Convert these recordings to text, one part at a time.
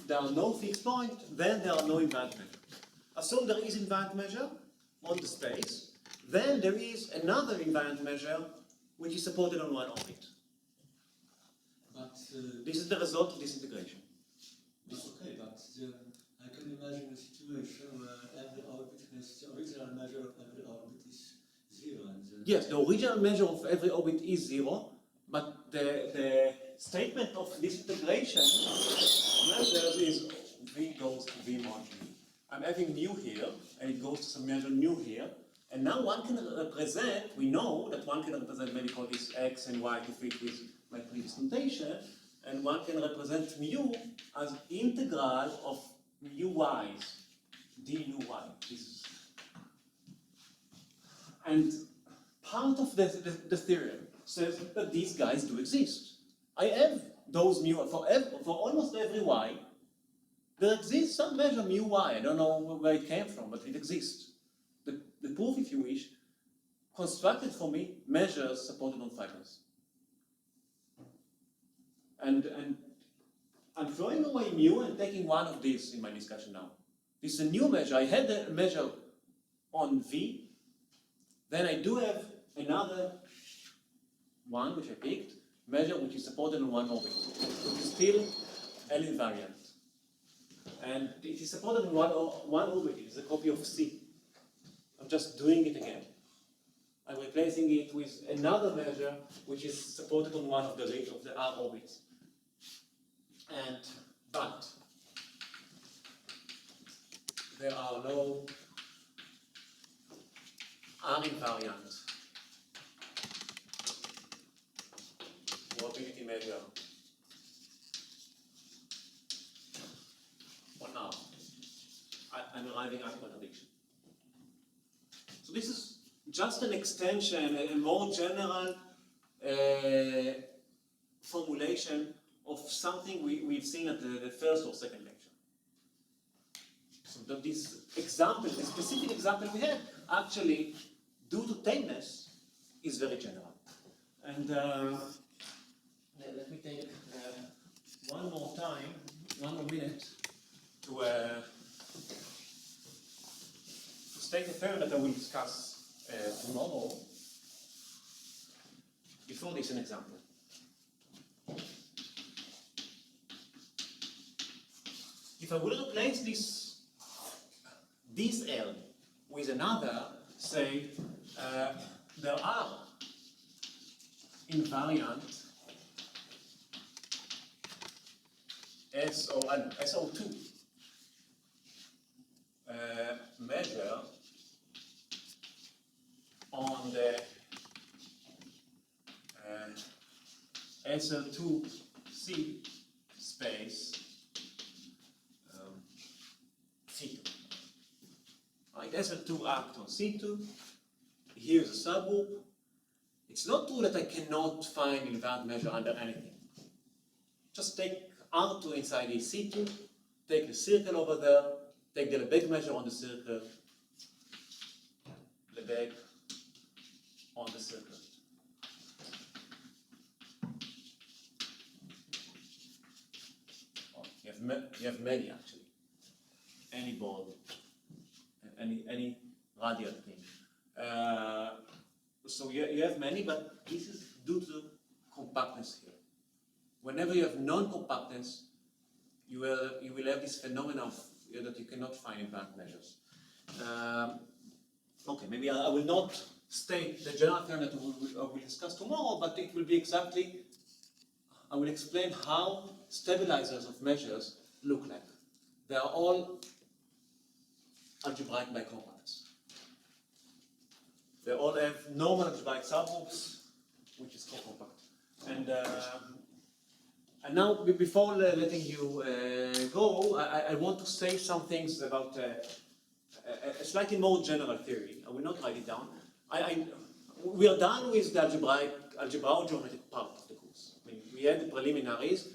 there are no fixed points, then there are no invariant measure. Assume there is invariant measure on the space, then there is another invariant measure which is supported on one orbit. But This is the result of this integration. okay, but I can imagine a situation where every orbit has the original measure of every orbit is 0. And Yes, the original measure of every orbit is 0, but the statement of this integration measures is v goes to v mod v. I'm having mu here, and it goes to some measure nu here, and now one can represent, we know that one can represent, maybe call this x and y to fit with my previous notation, and one can represent mu as integral of mu y's, du y. This is, and part of the theorem says that these guys do exist. I have those mu for almost every y. There exists some measure mu y. I don't know where it came from, but it exists. The proof, if you wish, constructed for me measures supported on fibers. And I'm throwing away mu and taking one of these in my discussion now. This is a new measure. I had a measure on v. Then I do have another one, which I picked, measure which is supported on one orbit, which is still L invariant. And it is supported on one orbit. It is a copy of C. I'm just doing it again. I'm replacing it with another measure which is supported on one of the R orbits. But there are no R invariant mobility measure on R. I'm arriving at a contradiction. So this is just an extension, a more general formulation of something we've seen at the first or second lecture. So that this example, the specific example we had, actually, due to tameness, is very general. And let me take one more minute to state the theorem that I will discuss tomorrow. Before this, an example. If I will replace this L with another, say, there are invariant SO2 measure on the SL2C space C2. Right, SL2 act on C2. Here's a subgroup. It's not true that I cannot find invariant measure under anything. Just take R2 inside the C2, take the circle over there, take the Lebesgue measure on the circle, Lebesgue on the circle. Oh, you have many actually. Any ball, any radial thing. So you have many, but this is due to compactness here. Whenever you have non-compactness, you will have this phenomenon of that you cannot find invariant measures. Okay, maybe I will not state the general theorem that we will discuss tomorrow, but it will be exactly, I will explain how stabilizers of measures look like. They are all algebraic bicompacts. They all have normal algebraic subgroups, which is co-compact. And now, before letting you go, I want to say some things about a slightly more general theory. I will not write it down. We are done with the algebraic-geometric part of the course. I mean, we had the preliminaries.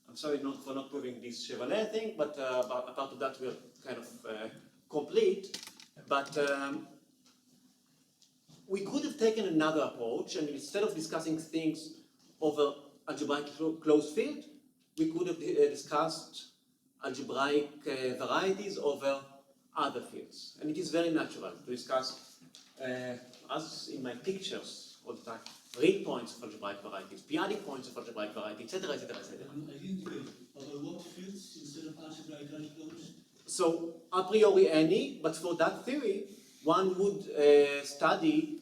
I'm sorry for not proving this Chevalier thing, but apart of that, we are kind of complete. But we could have taken another approach, and instead of discussing things over algebraic closed field, we could have discussed algebraic varieties over other fields. And it is very natural to discuss, as in my pictures all the time, real points of algebraic varieties, p-adic points of algebraic variety, etc., etc., etc. I didn't get over what fields instead of algebraically closed? So, a priori any, but for that theory, one would study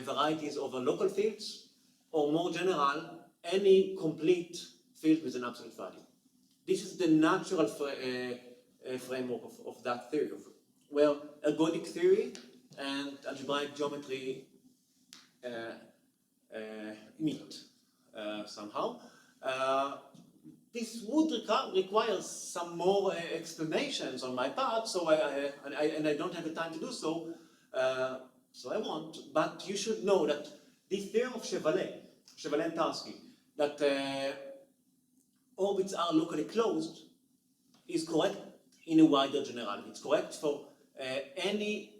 varieties over local fields, or more general, any complete field with an absolute value. This is the natural framework of that theory, where ergodic theory and algebraic geometry meet somehow. This would require some more explanations on my part, so I don't have the time to do so, so I won't. But you should know that the theorem of Chevalley and Tarski, that orbits are locally closed, is correct in a wider generality. It's correct for any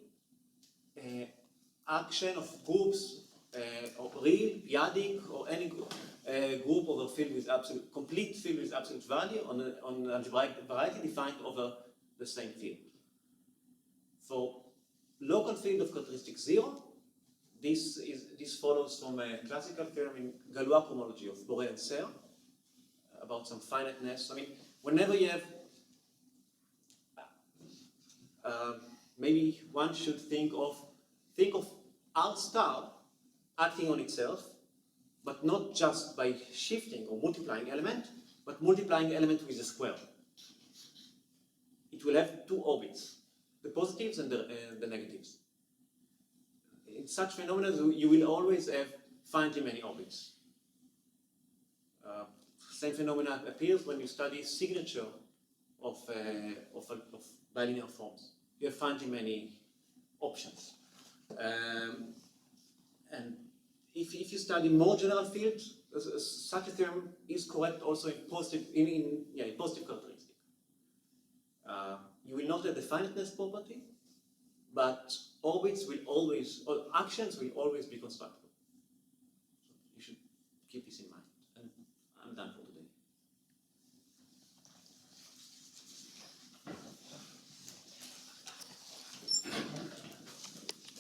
action of groups, or real, p-adic, or any group over a field with absolute, complete field with absolute value on an algebraic variety defined over the same field. For local field of characteristic 0, this follows from a classical theorem in Galois cohomology of Boré and Serre about some finiteness. I mean, whenever you have, maybe one should think of R star acting on itself, but not just by shifting or multiplying element, but multiplying element with a square. It will have two orbits, the positives and the negatives. In such phenomena, you will always have finitely many orbits. Same phenomena appears when you study signature of bilinear forms. You have finitely many options. And if you study more general fields, such a theorem is correct also in positive, positive characteristic. You will not have the finiteness property, but orbits will always, or actions will always be constructible. So you should keep this in mind.